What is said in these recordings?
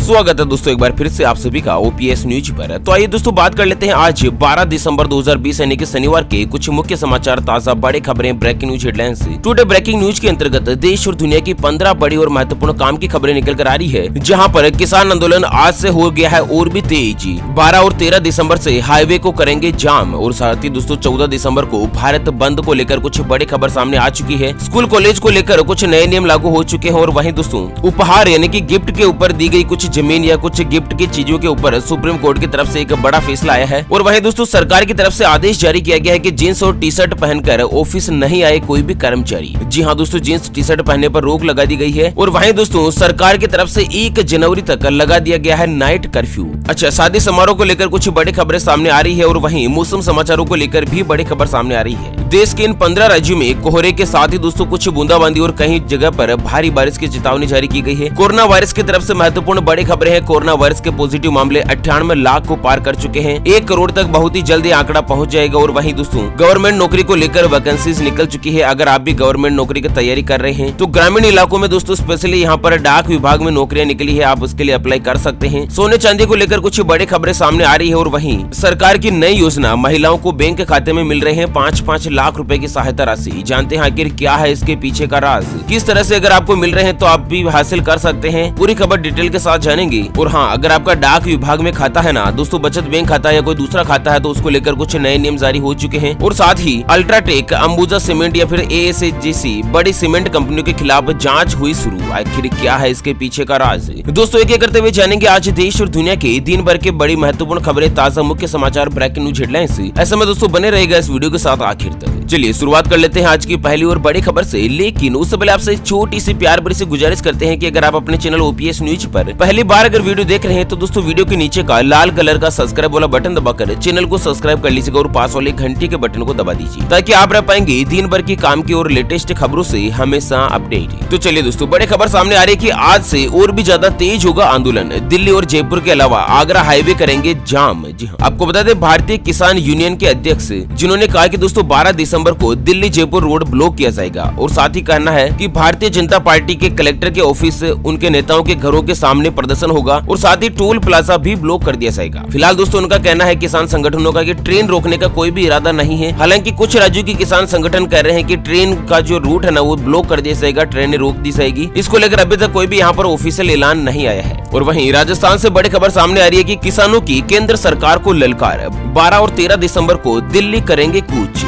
स्वागत है दोस्तों एक बार फिर से आप सभी का ओपीएस न्यूज पर। तो आइए दोस्तों बात कर लेते हैं आज 12 दिसंबर 2020 यानी कि शनिवार के कुछ मुख्य समाचार, ताजा बड़े खबरें, breaking news headlines. Today breaking news के अंतर्गत देश और दुनिया की 15 बड़ी और महत्वपूर्ण काम की खबरें निकल कर आ रही है, जहाँ पर किसान आंदोलन आज से हो गया है और भी तेज। 12 और 13 दिसंबर से हाईवे को करेंगे जाम और साथ ही दोस्तों 14 दिसंबर को भारत बंद को लेकर कुछ बड़ी खबर सामने आ चुकी है। स्कूल कॉलेज को लेकर कुछ नए नियम लागू हो चुके हैं और वहीं दोस्तों उपहार यानी कि गिफ्ट के ऊपर दी गई कुछ जमीन या कुछ गिफ्ट की चीजों के ऊपर सुप्रीम कोर्ट की तरफ से एक बड़ा फैसला आया है। और वहीं दोस्तों सरकार की तरफ से आदेश जारी किया गया है कि जींस और टी शर्ट पहनकर ऑफिस नहीं आए कोई भी कर्मचारी। जी हाँ दोस्तों, जींस टी शर्ट पहनने पर रोक लगा दी गई है। और वहीं दोस्तों सरकार की तरफ से 1 जनवरी तक लगा दिया गया है नाइट कर्फ्यू। अच्छा, शादी समारोह को लेकर कुछ बड़ी खबरें सामने आ रही है और वहीं मौसम समाचारों को लेकर भी बड़ी खबर सामने आ रही है। देश के इन 15 राज्यों में कोहरे के साथ ही दोस्तों कुछ बूंदाबांदी और कई जगह पर भारी बारिश की चेतावनी जारी की गई है। कोरोना वायरस की तरफ से महत्वपूर्ण बड़ी खबरें हैं। कोरोना वायरस के पॉजिटिव मामले 98 लाख को पार कर चुके हैं। 1 करोड़ तक बहुत ही जल्दी आंकड़ा पहुंच जाएगा। और वहीं दोस्तों गवर्नमेंट नौकरी को लेकर वैकेंसीज निकल चुकी है। अगर आप भी गवर्नमेंट नौकरी की तैयारी कर रहे हैं तो ग्रामीण इलाकों में दोस्तों स्पेशली यहाँ पर डाक विभाग में नौकरियां निकली है, आप उसके लिए अप्लाई कर सकते हैं। सोने चांदी को लेकर कुछ बड़ी खबरें सामने आ रही है और वहीं सरकार की नई योजना महिलाओं को बैंक खाते में मिल रहे हैं 5-5 लाख रुपए की सहायता राशि। जानते हैं आखिर क्या है इसके पीछे का राज, किस तरह से अगर आपको मिल रहे हैं तो आप भी हासिल कर सकते हैं। पूरी खबर डिटेल के साथ जानेंगे। और हाँ, अगर आपका डाक विभाग में खाता है ना दोस्तों, बचत बैंक खाता या कोई दूसरा खाता है तो उसको लेकर कुछ नए नियम जारी हो चुके हैं। और साथ ही अल्ट्राटेक, अंबुजा सीमेंट या फिर एएसएच बड़ी सीमेंट कंपनियों के खिलाफ जांच हुई शुरू। आखिर क्या है इसके पीछे का राज, दोस्तों एक एक करते हुए जानेंगे आज देश और दुनिया के दिन भर के बड़ी महत्वपूर्ण खबरें, ताजा मुख्य समाचार, ब्रेकिंग न्यूज हेडलाइंस। ऐसे में दोस्तों बने रहेगा इस वीडियो के साथ आखिर तक। चलिए शुरुआत कर लेते हैं आज की पहली और बड़ी खबर से। लेकिन उससे पहले आपसे छोटी सी प्यार भरी सी गुजारिश करते हैं कि अगर आप अपने चैनल ओपीएस न्यूज पर पहली बार अगर वीडियो देख रहे हैं तो दोस्तों वीडियो के नीचे का लाल कलर का सब्सक्राइब वाला बटन दबाकर चैनल को सब्सक्राइब कर लीजिएगा और पास वाले घंटी के बटन को दबा दीजिए ताकि आप रह पाएंगे दिन भर की काम की और लेटेस्ट खबरों से हमेशा अपडेट। तो चलिए दोस्तों बड़ी खबर सामने आ रही है कि आज से और भी ज्यादा तेज होगा आंदोलन। दिल्ली और जयपुर के अलावा आगरा हाईवे करेंगे जाम। जी हाँ, आपको बता दें भारतीय किसान यूनियन के अध्यक्ष जिन्होंने कहा कि दोस्तों 12 दिसंबर को दिल्ली जयपुर रोड ब्लॉक किया जाएगा। और साथ ही कहना है कि भारतीय जनता पार्टी के कलेक्टर के ऑफिस, उनके नेताओं के घरों के सामने प्रदर्शन होगा और साथ ही टोल प्लाजा भी ब्लॉक कर दिया जाएगा। फिलहाल दोस्तों उनका कहना है किसान संगठनों का कि ट्रेन रोकने का कोई भी इरादा नहीं है। हालांकि कुछ राज्यों की किसान संगठन कह रहे हैं कि ट्रेन का जो रूट है ना वो ब्लॉक कर दिया जाएगा, ट्रेनें रोक दी जाएगी। इसको लेकर अभी तक कोई भी यहाँ पर ऑफिशियल ऐलान नहीं आया है। और वहीं राजस्थान से बड़ी खबर सामने आ रही है कि किसानों की केंद्र सरकार को ललकार। 12 और 13 दिसंबर को दिल्ली करेंगे कूच।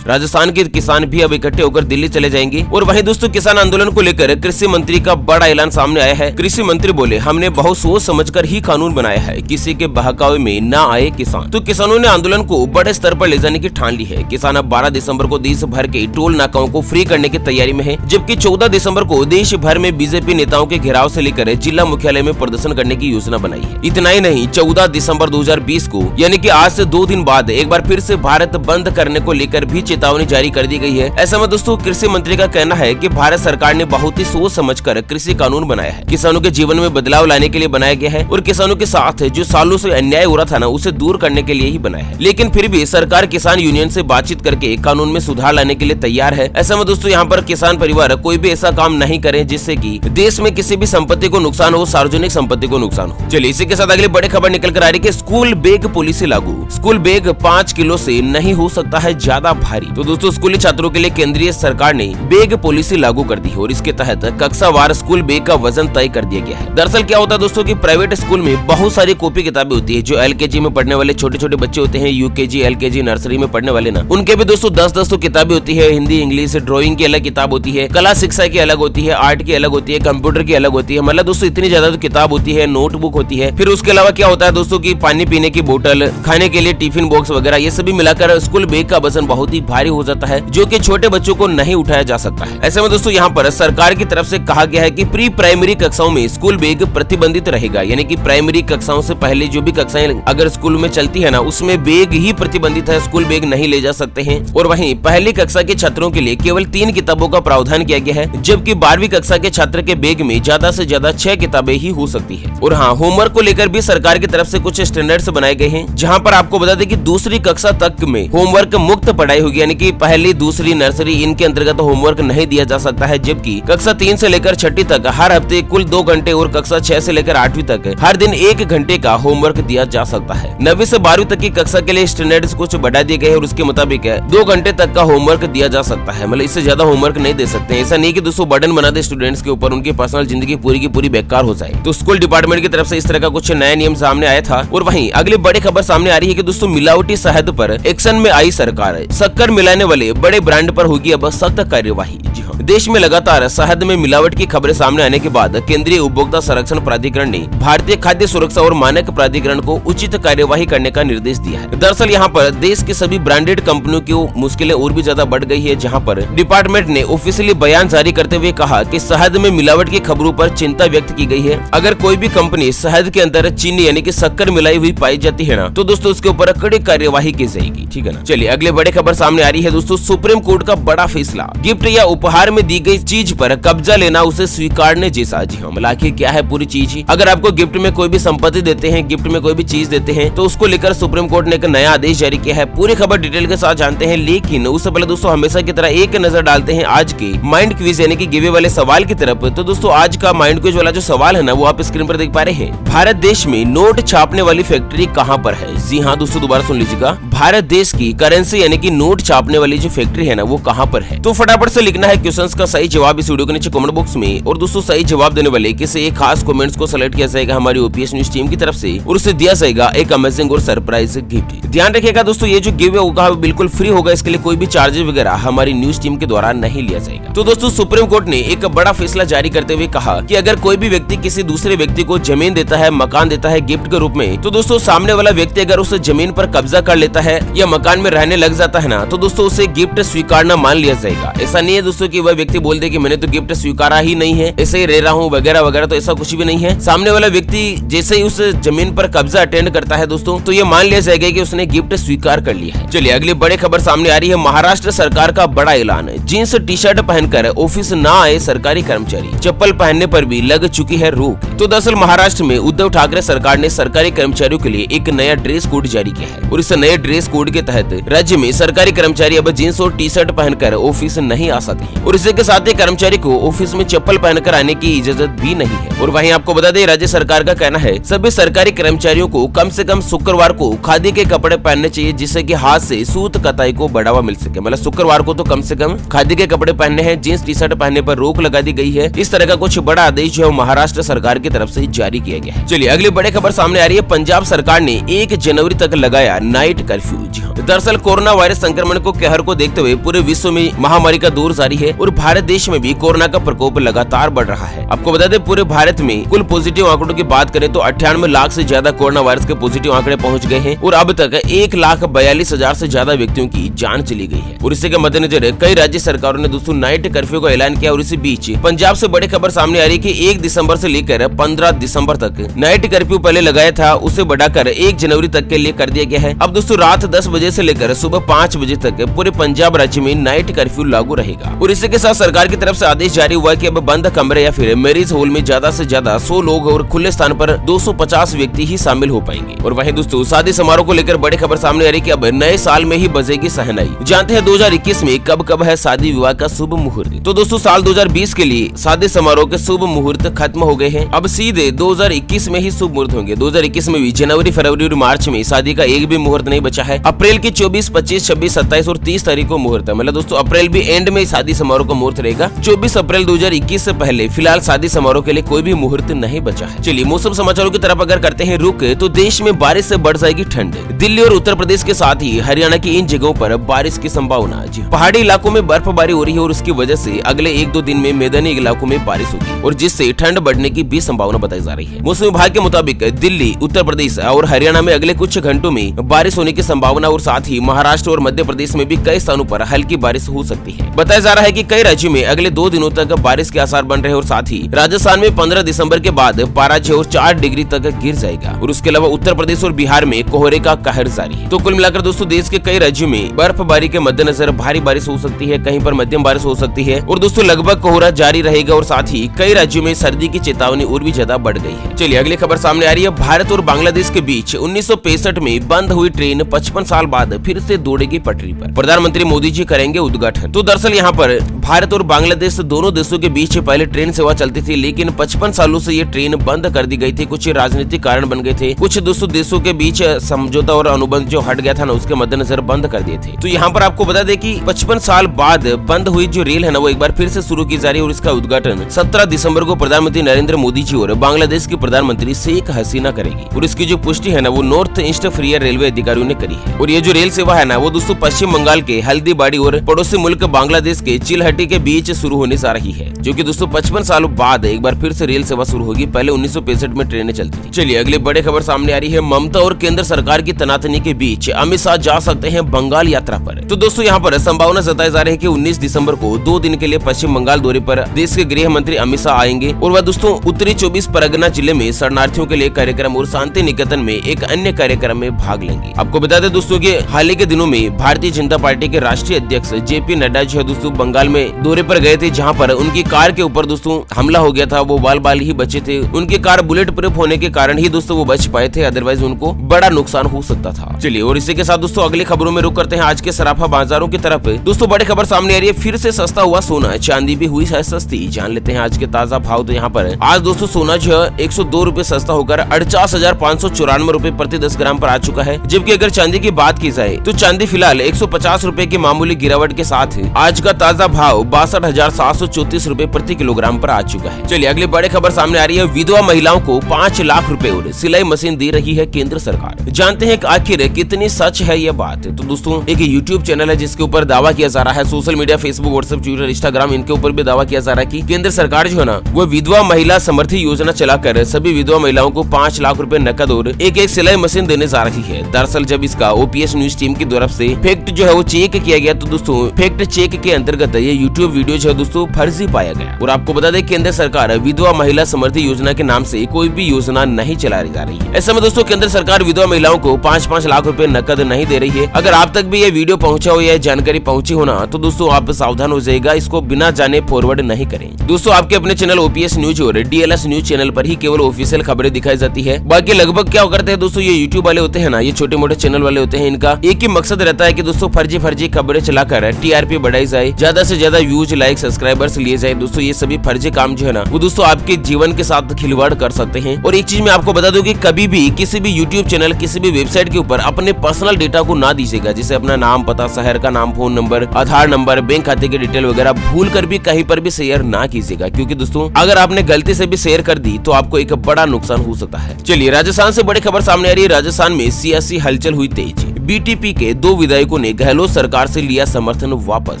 राजस्थान के किसान भी अब इकट्ठे होकर दिल्ली चले जाएंगे। और वहीं दोस्तों किसान आंदोलन को लेकर कृषि मंत्री का बड़ा ऐलान सामने आया है। कृषि मंत्री बोले, हमने बहुत सोच समझकर ही कानून बनाया है, किसी के बहकावे में न आए किसान। तो किसानों ने आंदोलन को बड़े स्तर पर ले जाने की ठान ली है। किसान अब 12 दिसंबर को देश भर के टोल नाकाओं को फ्री करने की तैयारी में है, जबकि 14 दिसंबर को देश भर में बीजेपी नेताओं के घेराव से लेकर जिला मुख्यालय में प्रदर्शन करने की योजना बनाई है। इतना ही नहीं, 14 दिसंबर 2020 को यानी कि आज से 2 दिन बाद एक बार फिर से भारत बंद करने को लेकर भी चेतावनी जारी कर दी गई है। ऐसा में दोस्तों कृषि मंत्री का कहना है कि भारत सरकार ने बहुत ही सोच समझकर कृषि कानून बनाया है, किसानों के जीवन में बदलाव लाने के लिए बनाया गया है और किसानों के साथ जो सालों से अन्याय हो रहा था ना उसे दूर करने के लिए ही बनाया है। लेकिन फिर भी सरकार किसान यूनियन से बातचीत करके कानून में सुधार लाने के लिए तैयार है। ऐसा में दोस्तों यहाँ पर किसान परिवार कोई भी ऐसा काम नहीं करे जिससे कि देश में किसी भी संपत्ति को नुकसान हो, सार्वजनिक संपत्ति को नुकसान हो। चलिए इसी के साथ अगली बड़ी खबर निकल कर आ रही है कि स्कूल बैग पॉलिसी लागू। स्कूल बैग 5 किलो से नहीं हो सकता है ज्यादा भारी। तो दोस्तों स्कूली छात्रों के लिए केंद्रीय सरकार ने बैग पॉलिसी लागू कर दी है और इसके तहत कक्षावार स्कूल बैग का वजन तय कर दिया गया है। दरअसल क्या होता है दोस्तों कि प्राइवेट स्कूल में बहुत सारी कॉपी किताबें होती है। जो एलकेजी में पढ़ने वाले छोटे छोटे बच्चे होते हैं, यूकेजी, एलकेजी, नर्सरी में पढ़ने वाले ना, उनके भी दोस्तों 10-10 तो किताबें होती है। हिंदी, इंग्लिश, ड्राइंग की अलग किताब होती है, कला शिक्षा की अलग होती है, आर्ट की अलग होती है, कंप्यूटर की अलग होती है। मतलब दोस्तों इतनी ज्यादा तो किताब होती है, नोटबुक होती है। फिर उसके अलावा क्या होता है दोस्तों की पानी पीने की बोतल, खाने के लिए टिफिन बॉक्स वगैरह, ये सभी मिलाकर स्कूल बैग का वजन बहुत ही भारी हो जाता है, जो कि छोटे बच्चों को नहीं उठाया जा सकता है। ऐसे में दोस्तों यहाँ पर सरकार की तरफ से कहा गया है कि प्री प्राइमरी कक्षाओं में स्कूल बैग प्रतिबंधित रहेगा। यानी कि प्राइमरी कक्षाओं से पहले जो भी कक्षाएं अगर स्कूल में चलती है ना उसमें बैग ही प्रतिबंधित है, स्कूल बैग नहीं ले जा सकते हैं। और वहीं पहली कक्षा के छात्रों के लिए केवल 3 किताबों का प्रावधान किया गया है, जबकि 12वीं कक्षा के छात्र के बैग में ज्यादा से ज्यादा 6 किताबें ही हो सकती है। और हाँ, होमवर्क को लेकर भी सरकार की तरफ से कुछ स्टैंडर्ड्स बनाए गए हैं, जहाँ पर आपको बता दें कि दूसरी कक्षा तक में होमवर्क मुक्त बढ़ाई होगी, यानी कि पहली, दूसरी, नर्सरी इनके अंतर्गत होमवर्क नहीं दिया जा सकता है, जबकि कक्षा 3 से लेकर 6ठी तक हर हफ्ते कुल 2 घंटे और कक्षा 6 से लेकर 8वीं तक हर दिन 1 घंटे का होमवर्क दिया जा सकता है। 9वीं से 12वीं तक की कक्षा के लिए स्टैंडर्ड्स कुछ बढ़ा दिए गए हैं और उसके मुताबिक 2 घंटे तक का होमवर्क दिया जा सकता है, मतलब इससे ज्यादा होमवर्क नहीं दे सकते। ऐसा नहीं कि दोस्तों बर्डन बना दे स्टूडेंट्स के ऊपर, उनकी पर्सनल जिंदगी पूरी की पूरी बेकार हो जाए। तो स्कूल डिपार्टमेंट की तरफ से इस तरह का कुछ नया नियम सामने आया था। और वहीं अगली बड़ी खबर सामने आ रही है कि दोस्तों मिलावटी शहद पर एक्शन में आई सरकार, शक्कर मिलाने वाले बड़े ब्रांड पर होगी अब सख्त कार्यवाही। जी हाँ, देश में लगातार शहद में मिलावट की खबरें सामने आने के बाद केंद्रीय उपभोक्ता संरक्षण प्राधिकरण ने भारतीय खाद्य सुरक्षा और मानक प्राधिकरण को उचित कार्यवाही करने का निर्देश दिया है। दरअसल यहाँ पर देश की सभी ब्रांडेड कंपनियों की मुश्किलें और भी ज्यादा बढ़ गई है, जहाँ पर डिपार्टमेंट ने ऑफिशियली बयान जारी करते हुए कहा कि शहद में मिलावट की खबरों पर चिंता व्यक्त की गई है। अगर कोई भी कंपनी शहद के अंदर चीनी यानी कि शक्कर मिलाई हुई पाई जाती है ना, तो दोस्तों उसके ऊपर कड़ी कार्यवाही की जाएगी, ठीक है ना। चलिए अगले बड़े खबर सामने आ रही है दोस्तों, सुप्रीम कोर्ट का बड़ा फैसला, गिफ्ट या उपहार में दी गई चीज पर कब्जा लेना उसे स्वीकारने जैसा। जी हाँ, मतलब आखिर क्या है पूरी चीज। अगर आपको गिफ्ट में कोई भी संपत्ति देते हैं, गिफ्ट में कोई भी चीज देते हैं, तो उसको लेकर सुप्रीम कोर्ट ने एक नया आदेश जारी किया है। पूरी खबर डिटेल के साथ जानते हैं, लेकिन उससे पहले दोस्तों हमेशा की तरह एक नजर डालते हैं आज के माइंड क्विज यानी कि गिवे वाले सवाल की तरफ। तो दोस्तों आज का माइंड क्विज वाला जो सवाल है ना, वो आप स्क्रीन पर देख पा रहे हैं। भारत देश में नोट छापने वाली फैक्ट्री कहाँ पर है? जी हाँ दोस्तों, दोबारा सुन लीजिएगा, भारत देश की करेंसी यानी कि नोट छापने वाली जो फैक्ट्री है ना, वो कहाँ पर है? तो फटाफट से लिखना है क्वेश्चंस का सही जवाब इस वीडियो के नीचे कमेंट बॉक्स में। और दोस्तों सही जवाब देने वाले किसी एक खास कमेंट्स को सेलेक्ट किया जाएगा हमारी ओपीएस न्यूज टीम की तरफ से, और उसे दिया जाएगा एक अमेजिंग और सरप्राइज गिफ्ट। ध्यान रखिएगा दोस्तों, ये जो गिव होगा बिल्कुल फ्री होगा, इसके लिए कोई भी चार्जेस वगैरह हमारी न्यूज टीम के द्वारा नहीं लिया जाएगा। तो दोस्तों सुप्रीम कोर्ट ने एक बड़ा फैसला जारी करते हुए कहा कि अगर कोई भी व्यक्ति किसी दूसरे व्यक्ति को जमीन देता है, मकान देता है गिफ्ट के रूप में, तो दोस्तों सामने वाला व्यक्ति अगर उस जमीन पर कब्जा कर लेता है या मकान में रहने लग जाता है ना, तो दोस्तों उसे गिफ्ट स्वीकारना मान लिया जाएगा। ऐसा नहीं है दोस्तों कि वह व्यक्ति बोल दे कि मैंने तो गिफ्ट स्वीकारा ही नहीं है, ऐसे ही रह रहा हूँ वगैरह वगैरह, तो ऐसा कुछ भी नहीं है। सामने वाला व्यक्ति जैसे ही उस जमीन पर कब्जा अटेंड करता है दोस्तों, तो ये मान लिया जाएगा कि उसने गिफ्ट स्वीकार कर लिया है। चलिए अगली बड़ी खबर सामने आ रही है, महाराष्ट्र सरकार का बड़ा ऐलान, जींस टी शर्ट पहनकर ऑफिस न आए सरकारी कर्मचारी, चप्पल पहनने पर भी लग चुकी है रोक। तो दरअसल महाराष्ट्र में उद्धव ठाकरे सरकार ने सरकारी कर्मचारियों के लिए एक नया ड्रेस कोड जारी किया है, और इस नए ड्रेस कोड के तहत राज्य में सरकारी कर्मचारी अब जींस और टी शर्ट पहनकर ऑफिस नहीं आ सकते हैं, और इसी के साथ ही कर्मचारी को ऑफिस में चप्पल पहनकर आने की इजाजत भी नहीं है। और वहीं आपको बता दें, राज्य सरकार का कहना है सभी सरकारी कर्मचारियों को कम से कम शुक्रवार को खादी के कपड़े पहनने चाहिए, जिससे कि हाथ से सूत कताई को बढ़ावा मिल सके। मतलब शुक्रवार को तो कम से कम खादी के कपड़े पहनने हैं, जींस टी शर्ट पहनने पर रोक लगा दी गई है। इस तरह का कुछ बड़ा आदेश जो है महाराष्ट्र सरकार की तरफ से जारी किया गया है। चलिए अगली बड़ी खबर सामने आ रही है, पंजाब सरकार ने 1 जनवरी तक लगाया नाइट कर्फ्यू। दरअसल कोरोना वायरस संक्रमण को कहर को देखते हुए पूरे विश्व में महामारी का दौर जारी है, और भारत देश में भी कोरोना का प्रकोप लगातार बढ़ रहा है। आपको बता दें पूरे भारत में कुल पॉजिटिव आंकड़ों की बात करें तो 98 लाख से ज्यादा कोरोना वायरस के पॉजिटिव आंकड़े पहुंच गए हैं, और अब तक 1,42,000 से ज्यादा व्यक्तियों की जान चली गई है। और इसी के मद्देनजर कई राज्य सरकारों ने दोस्तों नाइट कर्फ्यू का ऐलान किया। और इसी बीच पंजाब से बड़ी खबर सामने आ रही है कि 1 दिसंबर से लेकर 15 दिसंबर तक नाइट कर्फ्यू पहले लगाया था, उसे बढ़ाकर 1 जनवरी तक के लिए कर दिया गया है। अब दोस्तों रात 10 बजे से लेकर सुबह 5 बजे तक पूरे पंजाब राज्य में नाइट कर्फ्यू लागू रहेगा। और इसी के साथ सरकार की तरफ से आदेश जारी हुआ कि अब बंद कमरे या फिर मैरिज हॉल में ज्यादा से ज्यादा 100 लोग और खुले स्थान पर 250 व्यक्ति ही शामिल हो पाएंगे। और वहीं दोस्तों शादी समारोह को लेकर बड़ी खबर सामने आ रही है कि अब नए साल में ही बजेगी शहनाई। जानते हैं 2021 में कब कब है शादी विवाह का शुभ मुहूर्त? तो दोस्तों साल 2020 के लिए शादी समारोह के शुभ मुहूर्त खत्म हो गए हैं, अब सीधे 2021 में ही शुभ मुहूर्त होंगे। 2021 में भी जनवरी, फरवरी और मार्च में शादी का एक भी मुहूर्त नहीं बचा है। अप्रैल की 24, 25, 26, 27 और 30 तारीख को मुहूर्त है। मतलब दोस्तों अप्रैल भी एंड में शादी समारोह का मुहूर्त रहेगा। 24 अप्रैल 2021 से पहले फिलहाल शादी समारोह के लिए कोई भी मुहूर्त नहीं बचा है। चलिए मौसम समाचारों की तरफ अगर करते हैं रुक, तो देश में बारिश से बढ़ जाएगी ठंड। दिल्ली और उत्तर प्रदेश के साथ ही हरियाणा की इन जगहों पर बारिश की संभावना। पहाड़ी इलाकों में बर्फबारी हो रही है, और उसकी वजह से अगले 1-2 दिन में मैदानी इलाकों में बारिश होगी, और जिससे ठंड बढ़ने की भी संभावना बताई जा रही है। मौसम विभाग के मुताबिक दिल्ली, उत्तर प्रदेश और हरियाणा में अगले कुछ घंटों में बारिश होने की संभावना, और साथ ही महाराष्ट्र और मध्य प्रदेश में भी कई स्थानों पर हल्की बारिश हो सकती है। बताया जा रहा है कि कई राज्यों में अगले 2 दिनों तक बारिश के आसार बन रहे हैं, और साथ ही राजस्थान में 15 दिसंबर के बाद पारा 6 और 4 डिग्री तक गिर जाएगा, और उसके अलावा उत्तर प्रदेश और बिहार में कोहरे का कहर जारी है। तो कुल मिलाकर दोस्तों देश के कई राज्यों में बर्फबारी के मद्देनजर भारी बारिश हो सकती है, कहीं पर मध्यम बारिश हो सकती है, और दोस्तों लगभग कोहरा जारी रहेगा, और साथ ही कई राज्यों में सर्दी की चेतावनी और भी ज्यादा बढ़ गई है। चलिए अगली खबर सामने आ रही है, भारत और बांग्लादेश के बीच 1965 में बंद हुई ट्रेन 55 साल बाद फिर से दौड़ेगी पटरी पर। प्रधानमंत्री मोदी जी करेंगे उद्घाटन। तो दरअसल यहाँ पर भारत और बांग्लादेश दोनों देशों के बीच पहले ट्रेन सेवा चलती थी, लेकिन 55 सालों से ये ट्रेन बंद कर दी गई थी। कुछ राजनीतिक कारण बन गए थे, कुछ दोस्तों देशों के बीच समझौता और अनुबंध जो हट गया था ना, उसके मद्देनजर बंद कर दिए थे। तो यहाँ पर आपको बता दें कि 55 साल बाद बंद हुई जो रेल है ना, वो एक बार फिर से शुरू की जा रही है और इसका उद्घाटन 17 दिसंबर को प्रधानमंत्री नरेंद्र मोदी जी और बांग्लादेश की प्रधानमंत्री शेख हसीना करेगी। और इसकी जो पुष्टि है ना, वो नॉर्थ ईस्ट फ्रीयर रेलवे अधिकारियों ने करी है। और ये जो रेल सेवा है ना, वो दोस्तों पश्चिम बंगाल के हल्दीबाड़ी और पड़ोसी मुल्क बांग्लादेश के चिलहटी के बीच शुरू होने जा रही है, जो कि दोस्तों 55 सालों बाद एक बार फिर से रेल सेवा शुरू होगी। पहले 1965 में ट्रेनें चलती थी। चलिए अगली बड़ी खबर सामने आ रही है। ममता और केंद्र सरकार की तनातनी के बीच अमित शाह जा सकते हैं बंगाल यात्रा पर। तो दोस्तों यहाँ पर संभावना जताई जा रही है कि 19 दिसंबर को 2 दिन के लिए पश्चिम बंगाल दौरे पर देश के गृह मंत्री अमित शाह आएंगे और वह दोस्तों उत्तरी 24 परगना जिले में शरणार्थियों के लिए कार्यक्रम और शांति निकेतन में एक अन्य कार्यक्रम में भाग लेंगे। आपको बता दें दोस्तों कि हाल ही के दिनों में भारतीय जनता पार्टी के राष्ट्रीय अध्यक्ष जेपी नड्डा जो है दोस्तों बंगाल में दौरे पर गए थे, जहाँ पर उनकी कार के ऊपर दोस्तों हमला हो गया था। वो बाल ही बचे थे। उनकी कार बुलेट प्रूफ होने के कारण ही दोस्तों वो बच पाए थे, अदरवाइज उनको बड़ा नुकसान हो सकता था। चलिए और इसी के साथ दोस्तों अगली खबरों में रुक करते हैं आज के सराफा बाजारों की तरफ। दोस्तों बड़ी खबर सामने आ रही है, फिर से सस्ता हुआ सोना, चांदी भी हुई है सस्ती। जान लेते हैं आज के ताजा भाव। तो यहाँ पर आज दोस्तों सोना जो है 102 रुपए सस्ता होकर 48,594 रुपए प्रति 10 ग्राम पर आ चुका है। जबकि अगर चांदी की बात की जाए तो चांदी फिलहाल 150 रुपए की मामूली गिरावट के साथ आज का ताजा भाव 62,734 रुपए प्रति किलोग्राम पर आ चुका है। चलिए अगली बड़ी खबर सामने आ रही है, विधवा महिलाओं को 5 लाख रुपए और सिलाई मशीन दे रही है केंद्र सरकार। जानते हैं कि आखिर कितनी सच है ये बात। तो दोस्तों एक यूट्यूब चैनल है जिसके ऊपर दावा किया जा रहा है, social media Facebook WhatsApp Twitter Instagram इनके ऊपर भी दावा किया जा रहा है कि केंद्र सरकार जो है ना, वो विधवा महिला समृद्धि योजना चलाकर सभी विधवा महिलाओं को 5 लाख रुपए नकद और एक सिलाई मशीन देने जा रही है। दरअसल जब इसका ओपीएस न्यूज टीम की तरफ से फैक्ट जो है वो चेक किया गया, तो दोस्तों फैक्ट चेक के अंतर्गत ये यूट्यूब वीडियो जो है दोस्तों फर्जी पाया गया। और आपको बता दें केंद्र सरकार विधवा महिला समृद्धि योजना के नाम से कोई भी योजना नहीं चलाई जा रही है। ऐसे में दोस्तों केंद्र सरकार विधवा महिलाओं को 5-5 लाख रुपए नकद नहीं दे रही है। अगर आप तक भी ये वीडियो पहुंचा हो या जानकारी पहुंची हो ना, तो दोस्तों आप सावधान हो जाएगा, इसको बिना जाने फॉरवर्ड नहीं करें। दोस्तों आपके अपने चैनल ओपीएस न्यूज और डीएलएस न्यूज चैनल पर ही केवल ऑफिशियल खबरें दिखाई जाती है। बाकी लगभग क्या करते हैं दोस्तों, ये यूट्यूब वाले होते हैं ना, ये छोटे मोटे चैनल वाले होते हैं, इनका एक ही मकसद रहता है कि दोस्तों फर्जी खबरें चलाकर टीआरपी बढ़ाई जाए, ज्यादा से ज्यादा व्यूज लाइक सब्सक्राइबर्स लिए जाए। दोस्तों ये सभी फर्जी काम जो है ना, वो दोस्तों आपके जीवन के साथ खिलवाड़ कर सकते हैं। और एक चीज मैं आपको बता दूं कि कभी भी किसी भी यूट्यूब चैनल किसी भी वेबसाइट के ऊपर अपने पर्सनल डेटा को ना दीजिएगा, जैसे अपना नाम, पता, शहर का नाम, फोन नंबर, आधार नंबर, बैंक खाते की डिटेल वगैरह भूल कर भी कहीं पर भी शेयर ना कीजिएगा, क्योंकि दोस्तों अगर आपने गलती से भी शेयर कर दी तो आपको एक बड़ा नुकसान हो सकता है। चलिए राजस्थान से बड़ी खबर सामने आ रही है। राजस्थान में सियासी हलचल हुई तेज। बीटीपी के 2 विधायकों ने गहलोत सरकार से लिया समर्थन वापस।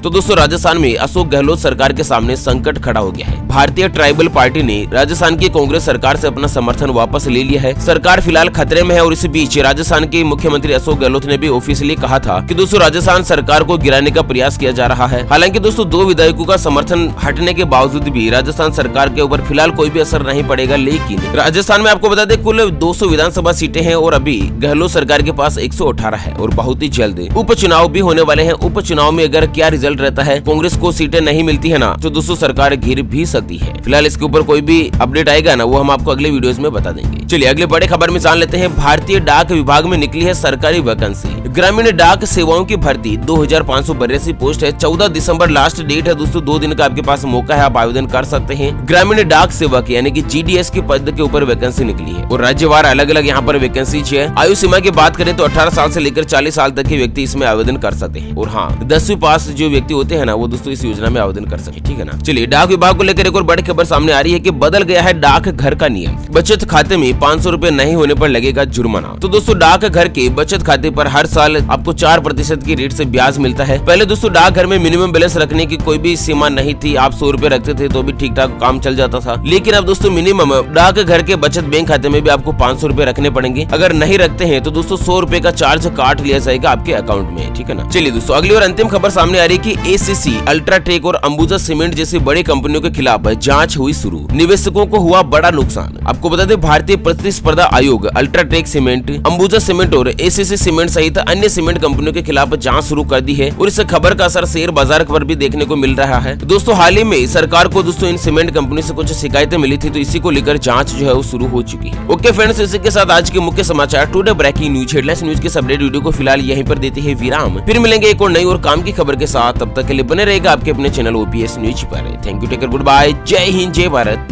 तो दोस्तों राजस्थान में अशोक गहलोत सरकार के सामने संकट खड़ा हो गया है। भारतीय ट्राइबल पार्टी ने राजस्थान की कांग्रेस सरकार से अपना समर्थन वापस ले लिया है। सरकार फिलहाल खतरे में है और इसी बीच राजस्थान के मुख्यमंत्री अशोक गहलोत ने भी ऑफिशियली कहा था कि दोस्तों राजस्थान सरकार को गिराने का प्रयास किया जा रहा है। हालांकि दोस्तों 2 विधायकों का समर्थन हटने के बावजूद भी राजस्थान सरकार के ऊपर फिलहाल कोई भी असर नहीं पड़ेगा। लेकिन राजस्थान में आपको बता दें कुल 200 विधानसभा सीटें हैं और अभी गहलोत सरकार के पास 118 है और बहुत ही जल्द उपचुनाव भी होने वाले हैं। उपचुनाव में अगर क्या रिजल्ट रहता है, कांग्रेस को सीटें नहीं मिलती है ना, तो दोस्तों सरकार गिर भी सकती है। फिलहाल इसके ऊपर कोई भी अपडेट आएगा ना, वो हम आपको अगले वीडियोस में बता देंगे। चलिए अगले बड़े खबर में जान लेते हैं। भारतीय डाक विभाग में निकली है सरकारी वैकेंसी। ग्रामीण डाक सेवाओं की भर्ती 2582 पोस्ट है। 14 दिसंबर लास्ट डेट है दोस्तों, 2 दिन का आपके पास मौका है, आप आवेदन कर सकते हैं। ग्रामीण डाक सेवक यानी कि जीडीएस के पद के ऊपर वैकेंसी निकली है और राज्यवार अलग अलग यहाँ पर वैकेंसी है। आयु सीमा की बात करें तो 18 साल से लेकर 40 साल तक के व्यक्ति इसमें आवेदन कर सकते हैं। और हाँ, 10वीं पास जो व्यक्ति होते हैं ना, वो दोस्तों इस योजना में आवेदन कर सकते हैं। ठीक है ना। चलिए डाक विभाग को लेकर एक और बड़ी खबर सामने आ रही है कि बदल गया है डाक घर का नियम। बचत खाते में 500 रुपए नहीं होने पर लगेगा जुर्माना। तो दोस्तों डाक घर के बचत खाते पर हर साल आपको 4% की रेट से ब्याज मिलता है। पहले दोस्तों डाक घर में मिनिमम बैलेंस रखने की कोई भी सीमा नहीं थी, आप 100 रुपए रखते थे तो भी ठीक ठाक काम चल जाता था। लेकिन अब दोस्तों मिनिमम डाक घर के बचत बैंक खाते में भी आपको 500 रुपए रखने पड़ेंगे। अगर नहीं रखते हैं तो दोस्तों 100 रुपए का चार्ज काट लिया जाएगा आपके अकाउंट में। ठीक है ना। चलिए दोस्तों अगली और अंतिम खबर सामने आ रही है कि एसीसी, अल्ट्राटेक और अंबुजा सीमेंट जैसी बड़ी कंपनियों के खिलाफ जांच हुई शुरू। निवेशकों को हुआ बड़ा नुकसान। आपको बता दें भारतीय प्रतिस्पर्धा आयोग अल्ट्राटेक सीमेंट, अंबुजा सीमेंट और एसीसी सीमेंट सहित अन्य सीमेंट कंपनियों के खिलाफ जांच शुरू कर दी है और इस खबर का असर शेयर बाजार पर भी देखने को मिल रहा है। दोस्तों हाल ही में सरकार को दोस्तों इन सीमेंट कंपनी से कुछ शिकायतें मिली थी, तो इसी को लेकर जांच जो है वो शुरू हो चुकी है। ओके फ्रेंड्स, इसी के साथ आज के मुख्य समाचार today breaking news headlines news के अपडेट वीडियो को फिलहाल यहीं पर देते हैं विराम। फिर मिलेंगे एक और नई और काम की खबर के साथ, तब तक के लिए बने रहेगा आपके अपने चैनल ओपीएस न्यूज पर। Thank you, take care, good bye, जय हिंद, जय भारत।